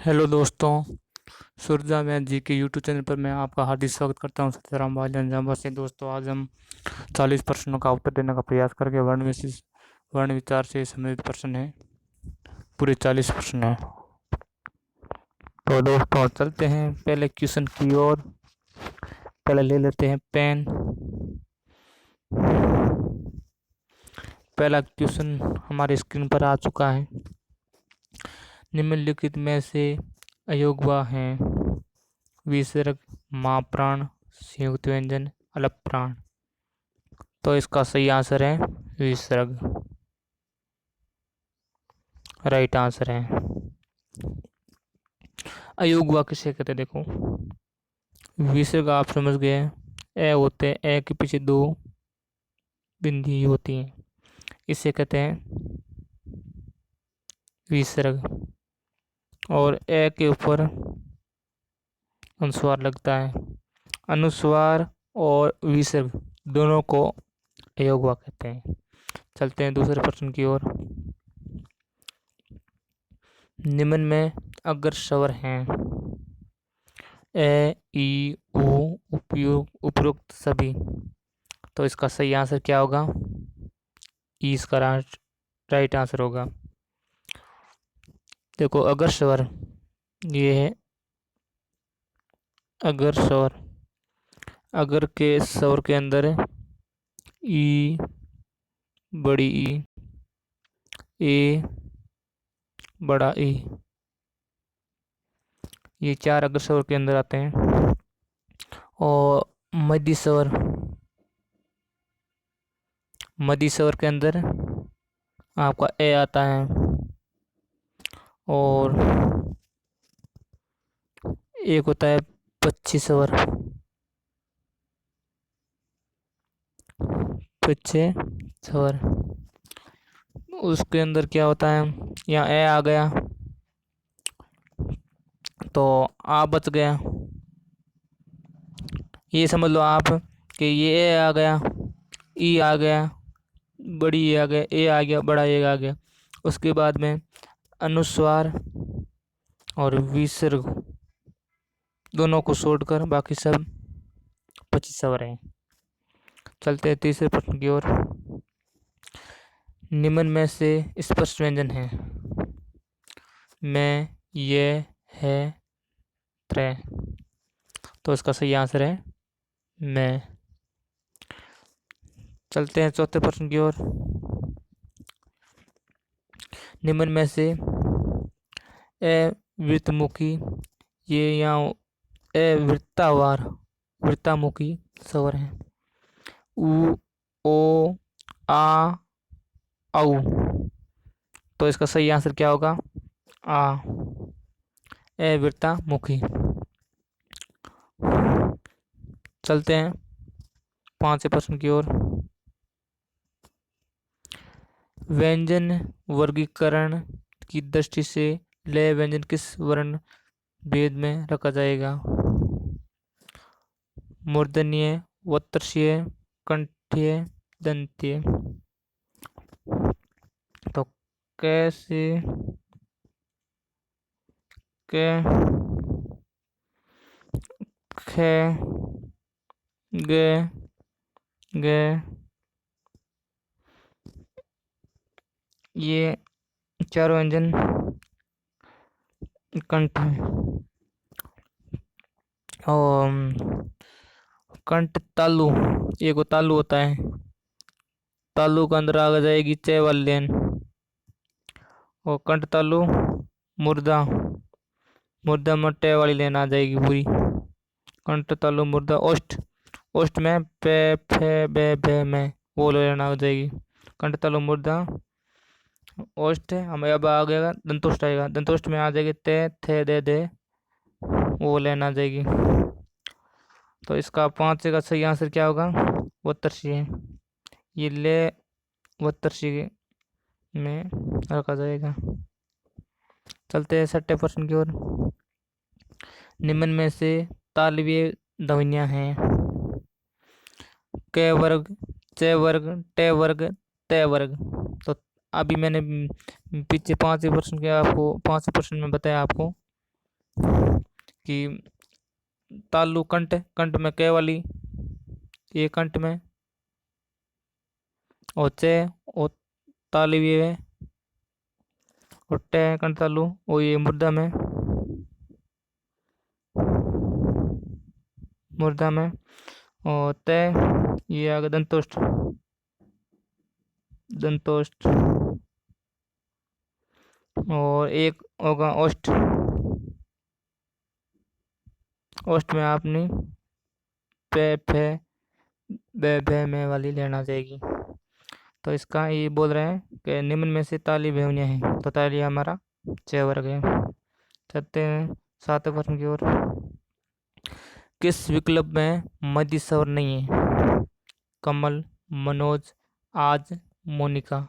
Hello दोस्तों। सुरजा math जी के YouTube channel पर मैं आपका हार्दिक स्वागत करता हूं। सत्यराम भाई अंजाम से दोस्तों, आज हम 40 प्रश्नों का उत्तर देने का प्रयास करके वर्ण विचार से संबंधित प्रश्न है। पूरे 40 प्रश्न है। तो दोस्तों चलते हैं पहले क्वेश्चन की ओर। पहले ले लेते हैं पेन। पहला क्वेश्चन हमारे स्क्रीन पर आ चुका है। निम्नलिखित में से अयोग्य हैं विसर्ग, महाप्राण, संयुक्त व्यंजन, अलप प्राण। तो इसका सही आंसर है विसर्ग। राइट आंसर है। अयोग्य किसे कहते हैं देखो। विसर्ग आप समझ गए हैं, ए होते हैं, ए के पीछे दो बिंदी होती हैं, इसे कहते हैं विसर्ग। और ए के ऊपर अनुस्वार लगता है। अनुस्वार और विसर्ग दोनों को अयोग्य कहते हैं। चलते हैं दूसरे प्रश्न की ओर। निम्न में अग्र स्वर हैं ए, ई, उ, उपयुक्त सभी। तो इसका सही आंसर क्या होगा? ई इसका राइट आंसर होगा। देखो अगर स्वर ये है अगर स्वर। अगर के स्वर के अंदर ई, बड़ी ई, ए, बड़ा ई, ये चार अग्र स्वर के अंदर आते हैं। और मध्य स्वर, मध्य स्वर के अंदर आपका ए आता है। और एक होता है पक्षी स्वर। पक्षी स्वर उसके अंदर क्या होता है, यहाँ ए आ गया तो आ बच गया। ये समझ लो आप कि ये ए आ गया, ई आ गया, बड़ी ए आ गया, ए आ गया, बड़ा ए आ गया। उसके बाद में अनुस्वार और विसर्ग दोनों को छोड़कर बाकी सब 25 स्वर हैं। चलते हैं तीसरे प्रश्न की ओर। निम्न में से स्पष्ट व्यंजन है मैं, ये, है, त्रे। तो इसका सही आंसर है मैं। चलते हैं चौथे प्रश्न की ओर। निम्न में से अवृतमुखी, ये यहाँ अवृत्तावार वृत्तामुखी स्वर है। उ, ओ, आ, औ। तो इसका सही आंसर क्या होगा? आ, अवृत्तामुखी। चलते हैं पांचवें प्रश्न की ओर। व्यंजन वर्गीकरण की दृष्टि से लय व्यंजन किस वर्ण भेद में रखा जाएगा? मूर्धन्य, वत्र्षीय, कंठीय, दंतीय। तो कैसे के, खे, गे, गे, ये चारों व्यंजन कंठ है। और कंठ तालु, एक वो तालु होता है, तालु के अंदर आ जाएगी चे वाली लेन। और कंठ तालु मुर्दा, मुर्दा में टे वाली लेन आ जाएगी पूरी। कंठ तालु मुर्दा ओष्ठ, ओष्ठ में पे, फे, बे, भे में वो लेन आ जाएगी। कंठ तालु मुर्दा ओष्ठ हमें अब आ गया दंतोष्ठ आएगा, दंतोष्ठ में आ जाएगी ते, थे, दे वो लेन आ जाएगी। तो इसका पांचवे का सही आंसर क्या होगा? वत्तर्षी है। ये ले वत्तर्षी में रखा जाएगा। चलते हैं छठे प्रश्न की ओर। निम्न में से तालव्य ध्वनियां हैं क वर्ग, च वर्ग, टे वर्ग, ते वर्ग। तो अभी मैंने पीछे पांचवें प्रश्न के आपको पांचवें प्रश्न में बताया आपको कि तालु कंट, कंट में क वाली, ये कंट में, और चे और ताली भी है, और टे कंट तालु और ये मुर्दा में, मुर्दा में, और ते ये आ गया दंतोष्ठ, दंतोष्ठ, और एक होगा ओष्ठ, ओष्ठ में आपने पे फे बे भे में वाली लेना जाएगी। तो इसका ये बोल रहे हैं कि निम्न में से ताली ध्वनियाँ हैं, तो ताली हमारा च वर्ग है। चलते हैं 7वें प्रश्न की ओर। किस विकल्प में मध्य स्वर नहीं है? कमल, मनोज, आज, मोनिका।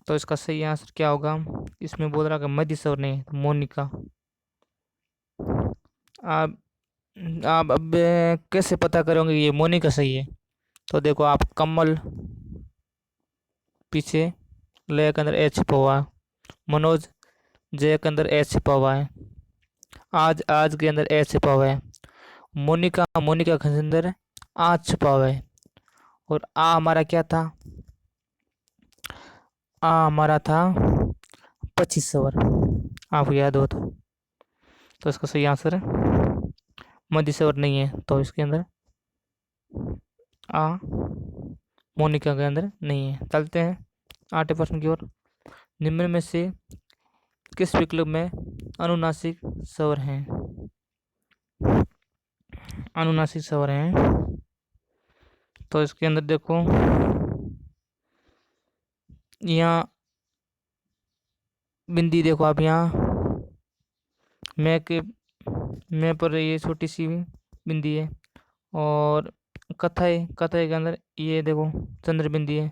तो इसका सही आंसर क्या होगा? इसमें बोल रहा है कि मध्य स्वर नहीं है, तो मोनिका। आप आप अब कैसे पता करोगे ये मोनिका सही है? तो देखो, आप कमल पीछे ले के अंदर एच छिपा हुआ है, मनोज जे के अंदर एच छिपा हुआ है, आज आज के अंदर एच छिपा हुआ है, मोनिका मोनिका के अंदर आज छिपा हुआ है, और आ हमारा क्या था? आ हमारा था 25 स्वर, आपको याद हो तो इसका सही आंसर है मध्य स्वर नहीं है, तो इसके अंदर आ मोनिका के अंदर नहीं है। चलते हैं 8वें प्रश्न की ओर। निम्न में से किस विकल्प में अनुनासिक स्वर हैं? अनुनासिक स्वर हैं, तो इसके अंदर देखो, यहाँ बिंदी देखो आप, यहाँ मैं के मैं पर ये छोटी सी बिंदी है, और कथाई कथाई के अंदर ये देखो चंद्र बिंदी है,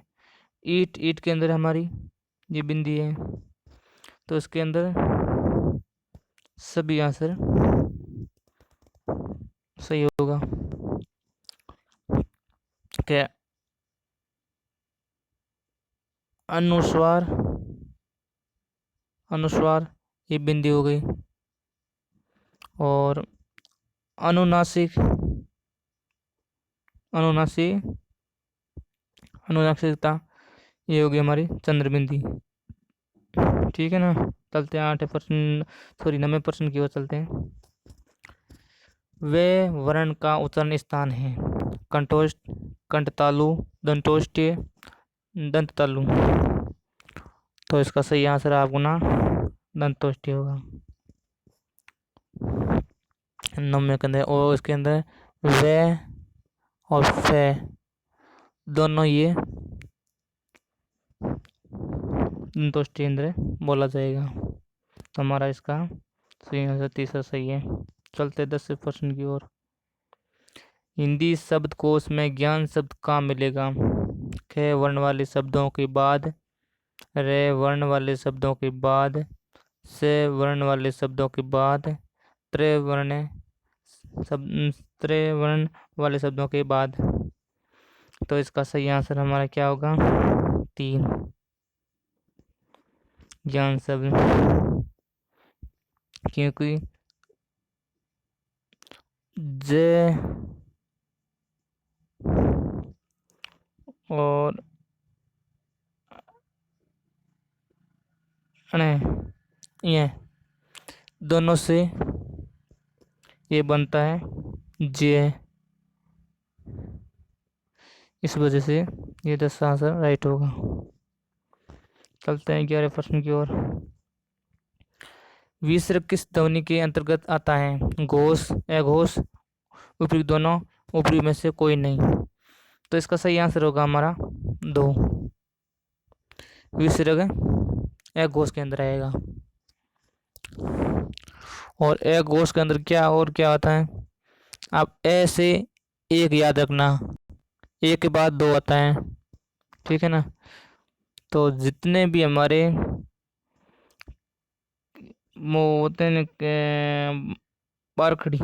ईट ईट के अंदर हमारी ये बिंदी है, तो इसके अंदर सभी आंसर सही होगा। क्या अनुस्वार, अनुस्वार ये बिंदी हो गई, और अनुनासिक, अनुनासिक अनुनासिकता ये होगी हमारी चंद्र बिंदी। ठीक है ना। चलते हैं 8 प्रश्न, सॉरी 9वें प्रश्न की ओर चलते हैं। वे वर्ण का उच्चारण स्थान है? कंठोष्ठ, कंठतालु, दंतोष्ठ्य, दंततालु। तो इसका सही आंसर आपको ना दंतोष्ठ्य होगा। 9वें के अंदर, और इसके अंदर वे और फे दोनों ये दंतोष्ठ्य इंद्र बोला जाएगा, तो हमारा इसका सही आंसर तीसरा सही है। चलते 10वें प्रश्न की ओर। हिंदी शब्दकोश में ज्ञान शब्द कहाँ मिलेगा? ख वर्ण वाले शब्दों के बाद, रे वर्ण वाले शब्दों के बाद, से वर्ण वाले शब्दों के बाद, त्रिवर्ण त्रिवर्ण वाले शब्दों के बाद। तो इसका सही आंसर हमारा क्या होगा? 3 ज्ञान शब्द, क्योंकि जे और ये दोनों से ये बनता है जे, इस वजह से ये 10 आंसर राइट होगा। चलते हैं 11वें प्रश्न की ओर। विसर्ग किस ध्वनि के अंतर्गत आता है? घोष, अघोष, ऊपरी दोनों, ऊपरी में से कोई नहीं। तो इसका सही आंसर होगा हमारा 2, विसर्ग अघोष के अंदर आएगा। और अघोष के अंदर क्या और क्या आता है? आप ए से एक याद रखना, एक के बाद 2 आता है, ठीक है ना। तो जितने भी हमारे वो होते हैं बारखड़ी,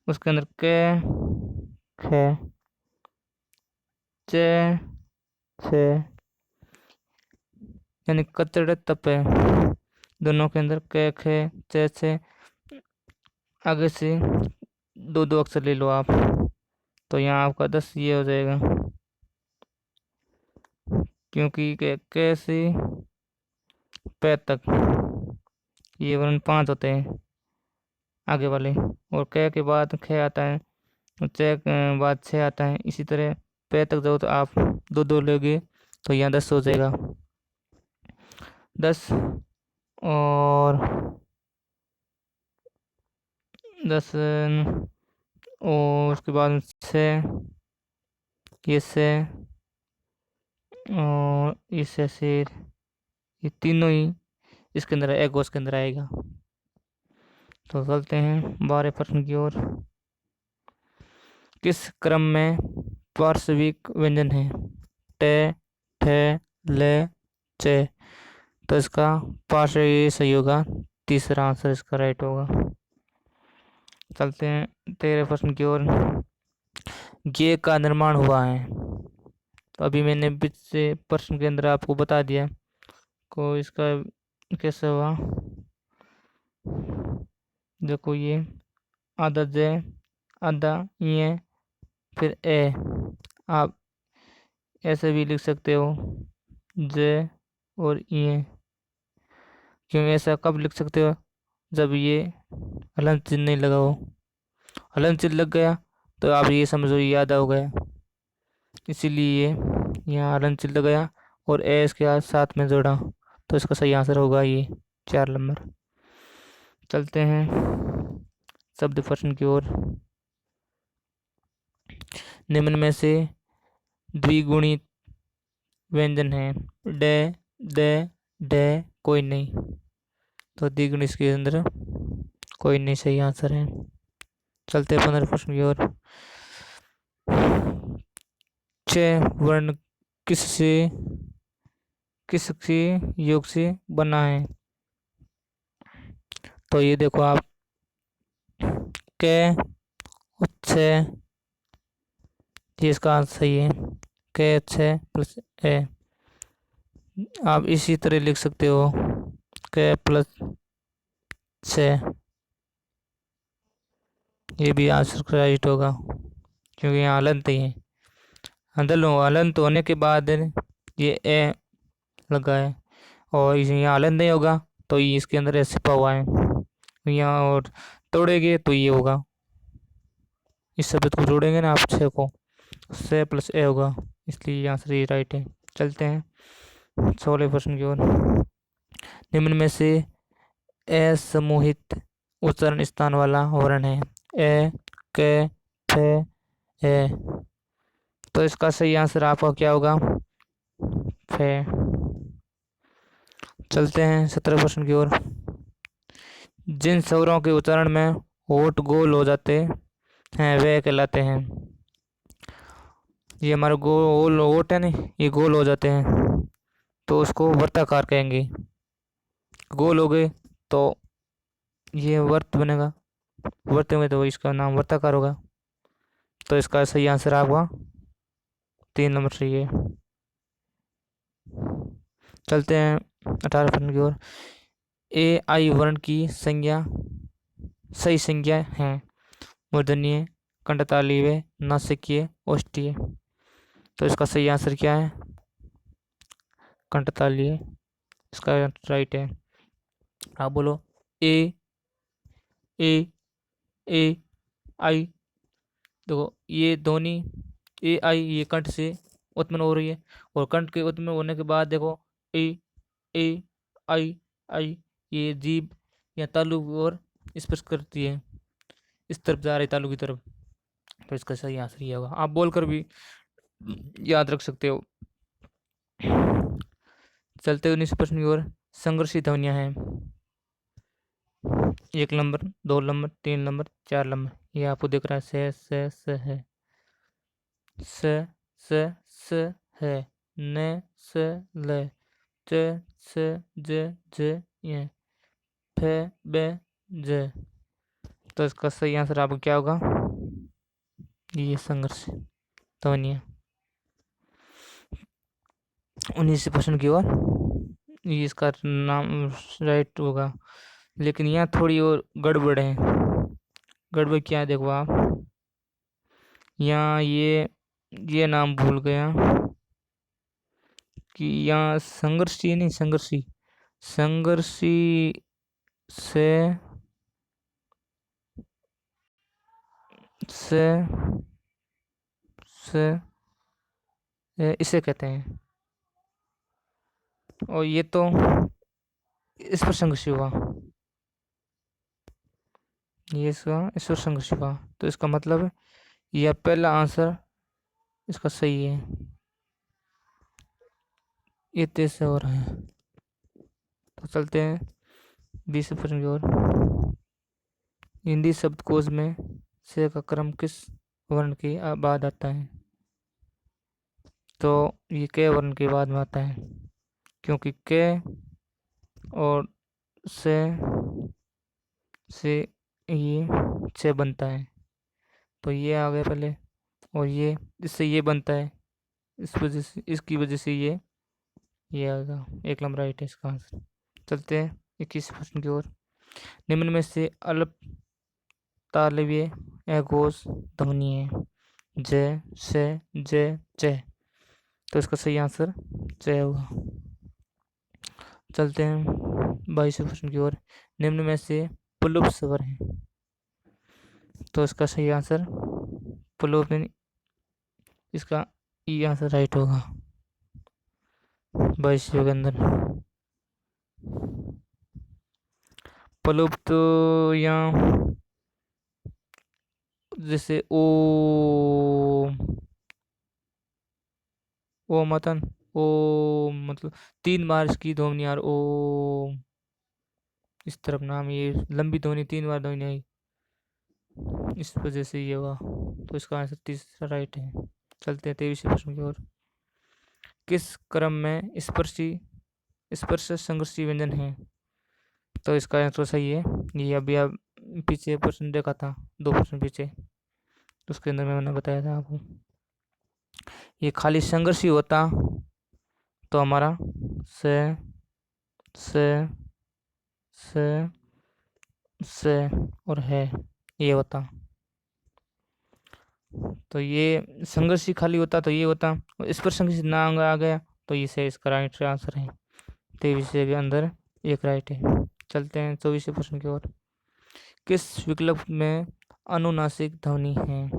उसके अंदर के खे चे छे, यानी कचड़े तपे, दोनों के अंदर क ख च छ, आगे से दो दो अक्षर ले लो आप, तो यहाँ आपका 10 ये हो जाएगा, क्योंकि क से प तक ये वर्ण 5 होते हैं आगे वाले, और क के बाद ख आता है, और च के बाद छ आता है, इसी तरह प तक जाओ तो आप दो दो लोगे तो यहाँ 10 हो जाएगा, 10 और 10 और उसके बाद से ये से और इससे सिर, ये तीनों ही इसके अंदर एक गोश के अंदर आएगा। तो चलते हैं 12 प्रश्न की ओर। किस क्रम में पार्श्विक व्यंजन है? ट, ठ, ल, च। तो इसका पार्श्व ये सही होगा, तीसरा आंसर इसका राइट होगा। चलते हैं 13 प्रश्न की ओर। ये का निर्माण हुआ है, तो अभी मैंने बीच से प्रश्न के अंदर आपको बता दिया को इसका कैसे हुआ। देखो ये आधा ज, आधा ये, फिर ए, आप ऐसे भी लिख सकते हो ज और ये। क्यों ऐसा कब लिख सकते हो? जब ये हलन चिन्ह नहीं लगा हो, हलन चिन्ह लग गया तो आप ये समझो ये आधा हो गया, इसीलिए यहाँ हलन चिन्ह लगाया और ए इसके साथ में जोड़ा, तो इसका सही आंसर होगा ये 4 नंबर। चलते हैं शब्द प्रश्न की ओर। निम्न में से द्विगुणित व्यंजन है? डे, दे, डे, कोई नहीं, तो द्विगुणित इसके अंदर कोई नहीं सही आंसर है। चलते हैं 15 प्रश्न की ओर। च वर्ण किससे किसके योग से बना है? तो ये देखो आप, क, छ, ये इसका आंसर सही है, क छ प्लस ए। आप इसी तरह लिख सकते हो क प्लस छ, ये भी आंसर राइट होगा, क्योंकि यहाँ हलंत ही है, हलंत होने के बाद ये ए लगा है, और यहाँ हलंत नहीं होगा तो ये इसके अंदर ऐसे छिपा हुआ है यहाँ, और तोड़ेंगे तो ये होगा, इस शब्द को जोड़ेंगे ना आप छः को, से प्लस ए होगा, इसलिए यहाँ से ये राइट है। चलते हैं 16 प्रश्न की ओर। निम्न में से असमूहित उच्चारण स्थान वाला वर्ण है? ए, क, फ, ए। तो इसका सही आंसर आपका क्या होगा? फ। चलते हैं 17 प्रश्न की ओर। जिन स्वरों के उच्चारण में होठ गोल हो जाते हैं वे कहलाते हैं? ये हमारा गोल होठ है ना, ये गोल हो जाते हैं तो उसको वर्ताकार कहेंगे, गोल हो गए तो ये वर्त बनेगा, वर्त में तो इसका नाम वर्ताकार होगा, तो इसका सही आंसर आपका 3 नंबर सही है। चलते हैं 18 प्रश्न की ओर। ए आई वर्ण की संज्ञा सही संज्ञा है? मूर्धन्य, कंठतालीय, नासिकीय, ओष्ठीय। तो इसका सही आंसर क्या है? कंठतालीय इसका राइट है। आप बोलो ए, ए, ए, आई। देखो ये ध्वनि ए आई ये कंठ से उत्पन्न हो रही है, और कंठ के उत्पन्न होने के बाद देखो ए, ए, आई, आई, ये जीभ या तालु और स्पर्श करती है, इस तरफ जा रही है तालु की तरफ, तो इसका सही आंसर ये होगा। आप बोलकर भी याद रख सकते हो। चलते 19 प्रश्न की ओर। संघर्षी ध्वनियां हैं? 1 नंबर, 2 नंबर, 3 नंबर, 4 नंबर। ये आपको दिख रहा है से है, स है, न से ले, च से ज ये, फ बे ज। तो इसका सही आंसर आपका क्या होगा? ये संघर्ष ध्वनियां। 19 प्रश्न की ओर। ये इसका नाम राइट होगा। लेकिन यहाँ थोड़ी और गड़बड़ है। गड़बड़ क्या है देखो आप, यहाँ ये नाम भूल गया कि यहाँ संघर्षी नहीं, संघर्षी, संघर्षी से से से इसे कहते हैं। और ये तो इस पर संघर्ष हुआ, ये इसका इस पर संघर्ष हुआ, तो इसका मतलब यह पहला आंसर इसका सही है। ये तेज से हो रहा है। तो चलते हैं 20% की ओर। हिंदी शब्दकोश में से का क्रम किस वर्ण के बाद आता है? तो ये के वर्ण के बाद में आता है, क्योंकि के और से ये से बनता है, तो ये आ गया पहले। और ये इससे ये बनता है, इस वजह से, इसकी वजह से ये आएगा। एक नंबर राइट है इसका आंसर। चलते हैं 21 प्रश्न की ओर। निम्न में से अल्प तालव्य अघोष ध्वनि है? जय से जय जय, तो इसका सही आंसर जय होगा। चलते हैं 22 प्रश्न की ओर। निम्न में से पुलुप स्वर है? तो इसका सही आंसर पुलुप में, इसका ई आंसर राइट होगा 22 के अंदर। पुलुप तो यहाँ जैसे ओ मतन, ओ मतलब 3 बार इसकी ध्वनि यार, ओ इस तरफ नाम, ये लंबी ध्वनि 3 बार ध्वनि आई, इस वजह से ये हुआ। तो इसका आंसर तीसरा राइट है। चलते हैं 23 प्रश्न की ओर। किस क्रम में स्पर्शी स्पर्श संघर्षी व्यंजन है? तो इसका आंसर सही है। ये अभी आप पीछे प्रश्न देखा था, 2 प्रश्न पीछे, तो उसके अंदर मैंने बताया था आपको। ये खाली संघर्षी होता तो हमारा से से से से और है ये होता। तो ये संघर्षी खाली होता तो ये होता, और इस पर संघर्ष ना आ गया तो ये से इसका राइट आंसर है। 23 के अंदर एक राइट है। चलते हैं 24 प्रश्न की ओर। किस विकल्प में अनुनासिक ध्वनि है?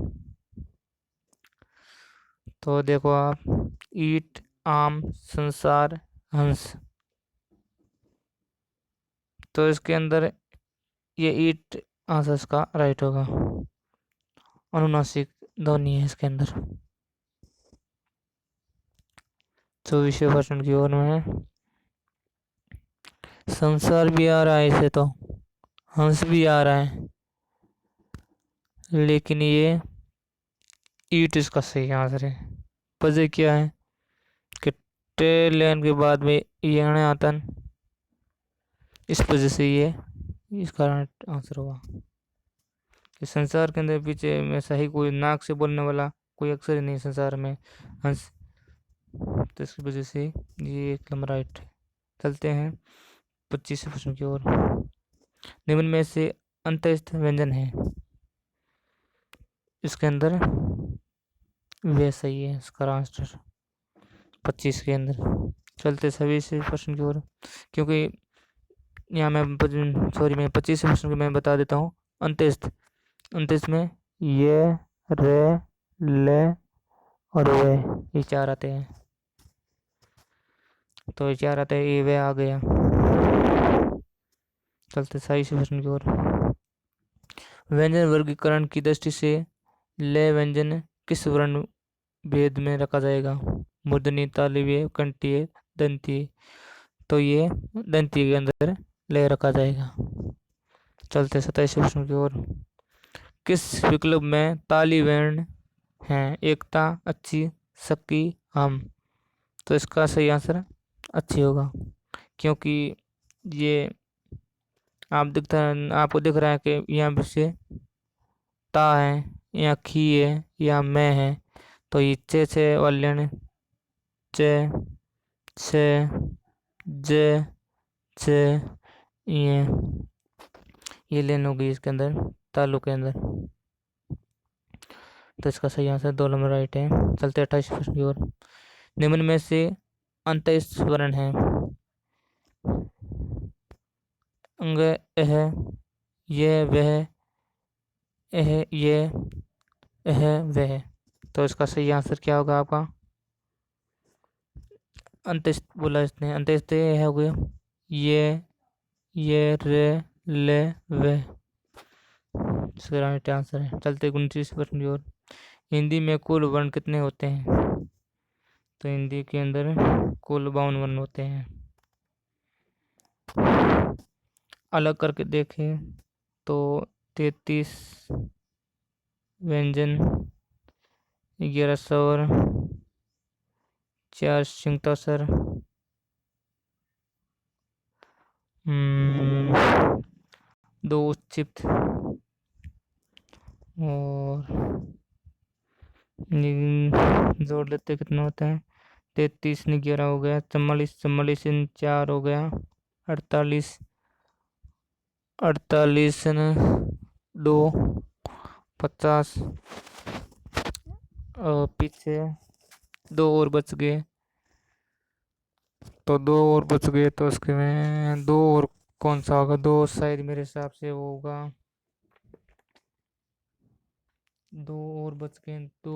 तो देखो आप, ईट, आम, संसार, हंस, तो इसके अंदर ये ईट आंसर इसका राइट होगा। अनुनासिक ध्वनि है इसके अंदर। 24 प्रश्न की ओर में संसार भी आ रहा है इसे, तो हंस भी आ रहा है, लेकिन ये ईट इसका सही आंसर है। वजह क्या है कि टेन के बाद में ये आता है, इस वजह से ये इसका आंसर होगा। कि संसार के अंदर पीछे में सही कोई नाक से बोलने वाला कोई अक्षर ही नहीं संसार में, हंस, तो इसकी वजह से ये एक नंबर राइट है। चलते हैं 25 प्रश्न की ओर। निम्न में से अंतस्थ व्यंजन है? इसके अंदर वे सही है इसका आंसर 25 के अंदर। चलते सभी से प्रश्न की ओर, क्योंकि यहाँ मैं सॉरी मैं 25 प्रश्न को मैं बता देता हूँ। अंत्यस्थ, अंत्यस्थ में ये, रे, ले और वे, ये 4 आते हैं। तो ये 4 आते हैं, ये वे आ गया। चलते सही से प्रश्न की ओर। व्यंजन वर्गीकरण की दृष्टि से ले व्यंजन किस वर्ण भेद में रखा जाएगा? मूर्धनी, तालव्य, कंठीय, दंतीय, तो ये दंतीय के अंदर ले रखा जाएगा। चलते 27 प्रश्न की ओर। किस विकल्प में ताली वर्ण है? एकता, अच्छी, सक्की, हम, तो इसका सही आंसर अच्छी होगा, क्योंकि ये आपको दिख रहा है कि यहाँ से ता है या खी है या मैं है, तो ये चे वाले चे, से, ज, च, ये लेन होगी इसके अंदर, तालु के अंदर। तो इसका सही आंसर 2 नंबर राइट है। चलते 28 प्रश्न की ओर। निम्न में से अंतःस्थ वर्ण है। अंग, एह, यह, वह, एह, ये, एह, वह। तो इसका सही आंसर क्या होगा आपका? अंत्यस्थ बोला इसने, अंत्यस्थ यह हो गया, ये, रे, ले, वे। इसका राइट आंसर है। चलते 29 प्रश्न की ओर। हिंदी में कुल वर्ण कितने होते हैं? तो हिंदी के अंदर कुल 52 वर्ण होते हैं। अलग करके देखें तो 33 व्यंजन, 11 स्वर, 4 संयुक्त स्वर, 2 उच्चित, और जोड़ लेते कितना होता है? 33 ने 11 हो गया, 44, 44 इन 4 हो गया, 48, 48 ने 2, 50, और पीछे 2 और बच गए, तो 2 और बच गए, तो उसके में 2 और कौन सा होगा? 2 शायद मेरे हिसाब से वो होगा, 2 और बच गए तो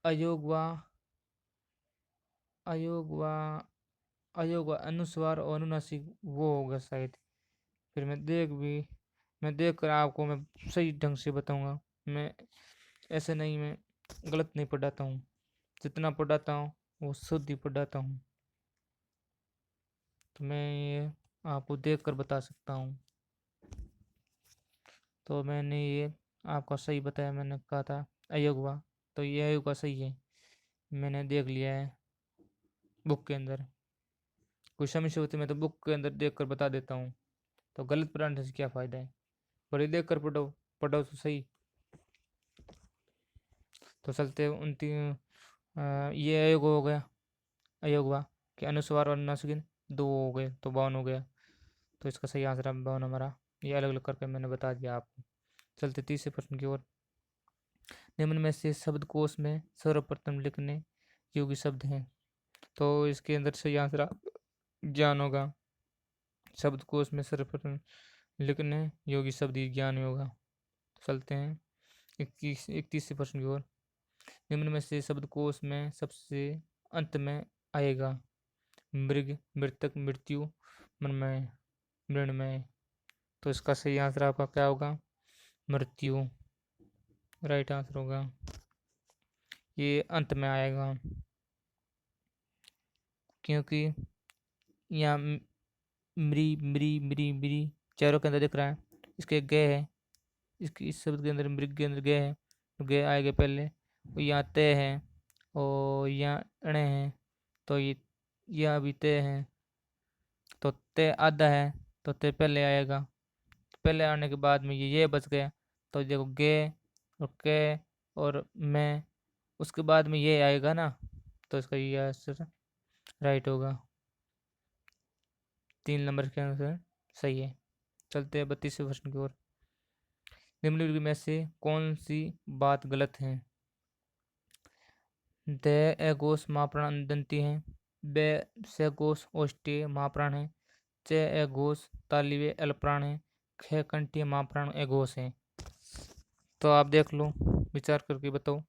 अयोग व अयोग व अयोग व अनुस्वार और अनुनासिक वो होगा शायद। फिर मैं देख कर आपको मैं सही ढंग से बताऊंगा। मैं ऐसे नहीं, मैं गलत नहीं पढ़ाता हूँ। जितना पढ़ाता हूँ वो शुद्ध ही पढ़ाता हूँ। तो मैं ये आपको देख कर बता सकता हूँ। तो मैंने ये आपका सही बताया, मैंने कहा था अयोग हुआ, तो ये अयोग का सही है। मैंने देख लिया है बुक के अंदर। कोई समस्या होती है मैं तो बुक के अंदर देख कर बता देता हूँ। तो गलत पढ़ाने से क्या फ़ायदा है? बड़ी देख कर पढ़ो, पढ़ो तो सही। तो चलते 29, ये अयोग हो गया, अयोग हुआ कि अनुस्वार और नासिक 2 हो गए, तो 52 हो गया। तो इसका सही आंसर 52 हमारा। ये अलग अलग करके मैंने बता दिया आपको। चलते 30 प्रश्न की ओर। निम्न में से शब्दकोश में सर्वप्रथम लिखने योग्य शब्द हैं। तो इसके अंदर सही आंसर ज्ञान होगा। शब्दकोश में सर्वप्रथम लिखने योग्य शब्द ही ज्ञान होगा। चलते हैं 31 प्रश्न की ओर। निम्न में से शब्दकोश में सबसे अंत में आएगा मृग, मृतक, मृत्यु, मृण्मय, मृण्मय। तो इसका सही आंसर आपका क्या होगा? मृत्यु राइट आंसर होगा। ये अंत में आएगा क्योंकि यहाँ मृ मृ मृ मृ चारों के अंदर दिख रहा है। इसके ग है, इसके इस शब्द के अंदर मृग के अंदर ग है, तो ग आएगा पहले। और यहाँ तय है और यहाँ अण है, तो ये यहाँ भी तय है, तो तय आधा है, तो तय पहले आएगा। पहले आने के बाद में ये बच गया, तो देखो गे और के और मैं, उसके बाद में ये आएगा ना, तो इसका ये आंसर राइट होगा। 3 नंबर के आंसर सही है। चलते हैं 32वें प्रश्न की ओर। निम्नलिखित में से कौन सी बात गलत है? द एगोस महाप्राण दंती है, बे सेगोस ओष्टीय महाप्राण है, च एगोस तालिवे अल्प्राण है, ख कंठीय महाप्राण एगोस है। तो आप देख लो, विचार करके बताओ,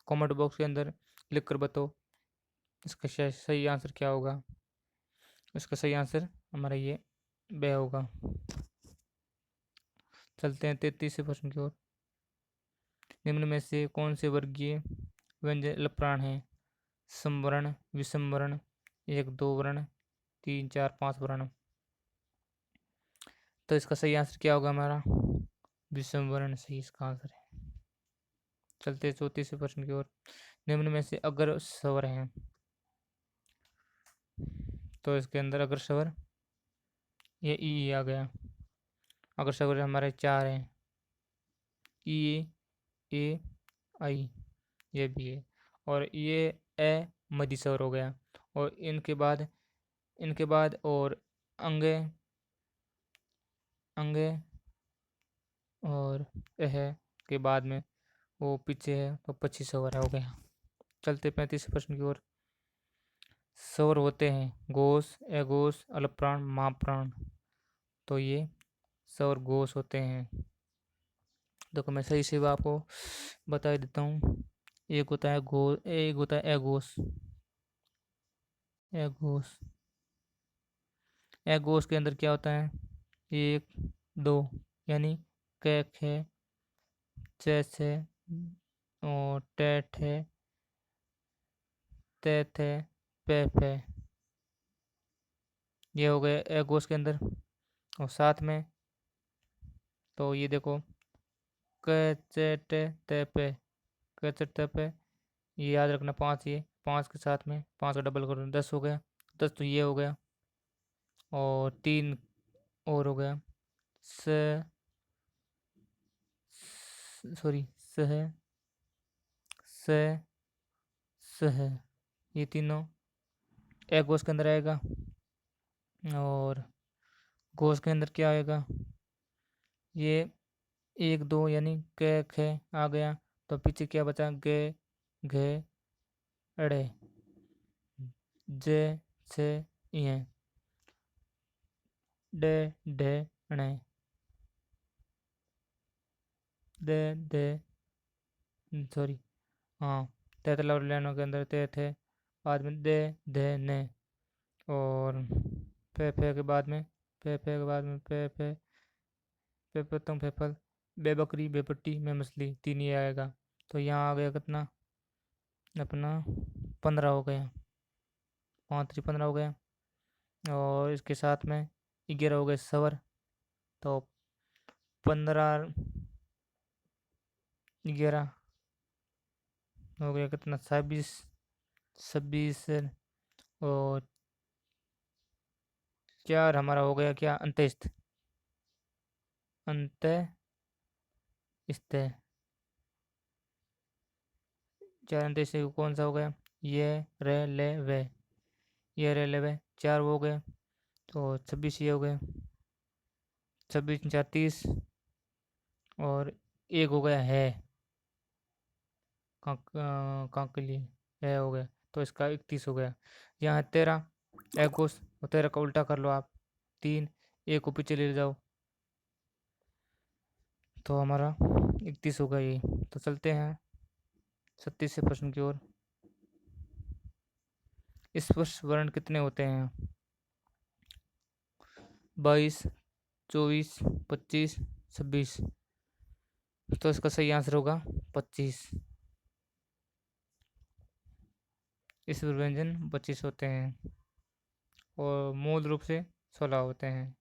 कमेंट बॉक्स के अंदर लिख कर बताओ इसका सही आंसर क्या होगा। इसका सही आंसर हमारा ये बे होगा। चलते हैं 33वें प्रश्न की ओर। निम्न में से कौन से वर्गीय व्यंजन प्राण है? समवर्ण, विषम वर्ण, 1 2 वर्ण, 3 4 5 वर्ण। तो इसका सही आंसर क्या होगा हमारा? विषम वर्ण सही इसका आंसर है। चलते 34वें प्रश्न की ओर। निम्न में से अगर स्वर है, तो इसके अंदर अगर स्वर ये ई आ गया। अगर स्वर हमारे 4 हैं, ई, ए, आई, ये भी है, और ये ए मध्य स्वर हो गया, और इनके बाद और अंगे अंगे और यह के बाद में वो पीछे है तो 25 ओवर हो गया। चलते 35 प्रश्न की ओर। स्वर होते हैं घोष, अघोष, अल्पप्राण, महाप्राण। तो ये स्वर घोष होते हैं। देखो मैं सही से आपको बता देता हूँ। एक होता है एक होता है अघोष। अघोष अघोष के अंदर क्या होता है? 1 2 यानी क ख च छ और ट ठ त थ प फ। ये हो गए अघोष के अंदर। और साथ में तो ये देखो क च ट त प, क च ट प। ये याद रखना 5, ये 5 के साथ में 5 का डबल करो 10 हो गया। 10 तो ये हो गया और 3 और हो गया स सॉरी सह स सह। ये तीनों एक घोष के अंदर आएगा। और घोष के अंदर क्या आएगा? ये 1 2 यानी क ख आ गया। तो पीछे क्या बचा? ग घ अड़े ज छ ये ड ढ ण द ध सॉरी हाँ तैतला लाइनों के अंदर ते थे बाद में दे धे ने। और पे के बाद में पे के बाद में पे पतंग फेफल बे बकरी बेपट्टी में मछली 3 ये आएगा। तो यहाँ आ गया कितना अपना 15 हो गया। 5 3 15 हो गया। और इसके साथ में 11 हो गए सवर। तो 15 11 हो गया कितना 26 और 4 हमारा हो गया क्या? अंत्यस्थ अंत्यस्थ 4 अंत्यस्थ कौन सा हो गया? ये रे ले वे, ये रे ले वे 4 हो गए। तो 26 ये हो गए। 26 4 30 और एक हो गया है कांक के लिए है हो गया। तो इसका 31 हो गया। यहाँ 13 एक कोस और 13 का उल्टा कर लो आप 3 एक को पीछे ले जाओ तो हमारा 31 होगा ये। तो चलते हैं 36 से प्रश्न की ओर। स्पर्श वर्ण कितने होते हैं? 22 24 25 26। तो इसका सही आंसर होगा 25। इस व्यंजन 25 होते हैं और मूल रूप से 16 होते हैं।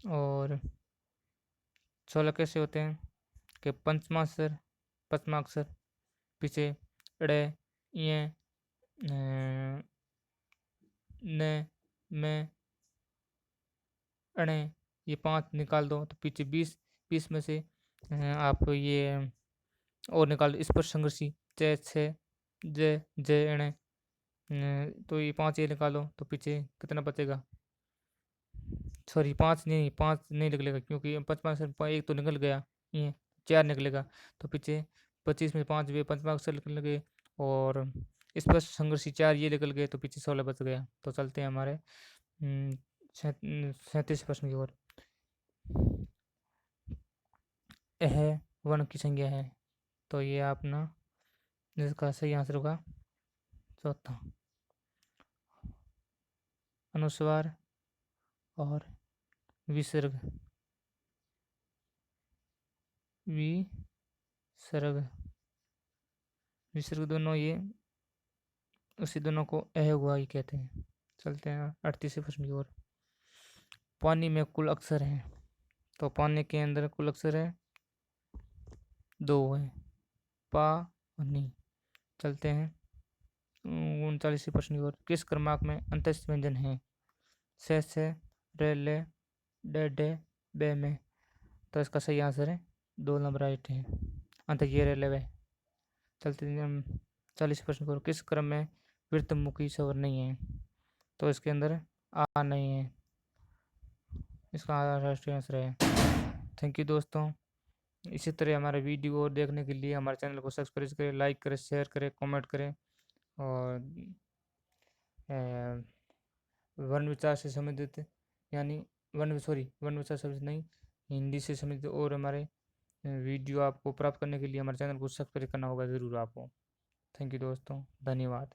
और 16 कैसे होते हैं कि पंचमाक्षर पचमाक्षर पीछे ड़े ये न में अणे ये 5 निकाल दो तो पीछे 20 20 में से आप ये और निकाल दो। स्पर्श संघर्षी च छ ज ज अणे तो ये 5 ये निकालो तो पीछे कितना बचेगा? सॉरी 5 नहीं, 5 नहीं निकलेगा क्योंकि 55 से एक तो निकल गया, ये 4 निकलेगा। तो पीछे 25 में 5 वे पंचमाक्षर निकल गए और स्पर्श संघर्षी 4 ये निकल गए तो पीछे 16 बच गया। तो चलते हैं हमारे 37 प्रश्न की ओर। यह वर्ण की संज्ञा है। तो ये अपना जिसका सही आंसर होगा चौथा। अनुस्वार और विसर्ग विसर्ग दोनों ये उसी दोनों को अह हुआ ही कहते हैं। चलते हैं 38 प्रश्न की ओर। पानी में कुल अक्षर हैं। तो पानी के अंदर कुल अक्षर है 2 है पा और नी। चलते हैं 39 प्रश्न की ओर। किस क्रमांक में अंत्यस्थ व्यंजन है? से रे ले डे डे बे में। तो इसका सही आंसर है 2 नंबर राइट है अंत ये रे ले वे। चलते नियम 40% को किस क्रम में वृत्तमुखी स्वर नहीं है? तो इसके अंदर आ नहीं है, इसका राष्ट्रीय आंसर है। थैंक यू दोस्तों। इसी तरह हमारे वीडियो और देखने के लिए हमारे चैनल को सब्सक्राइब करें, लाइक करें, शेयर करें, कमेंट करें और वन विचार से संबंधित यानी वन विचार से नहीं, हिंदी से संबंधित और हमारे वीडियो आपको प्राप्त करने के लिए हमारे चैनल को सब्सक्राइब करना होगा ज़रूर आपको। थैंक यू दोस्तों, धन्यवाद।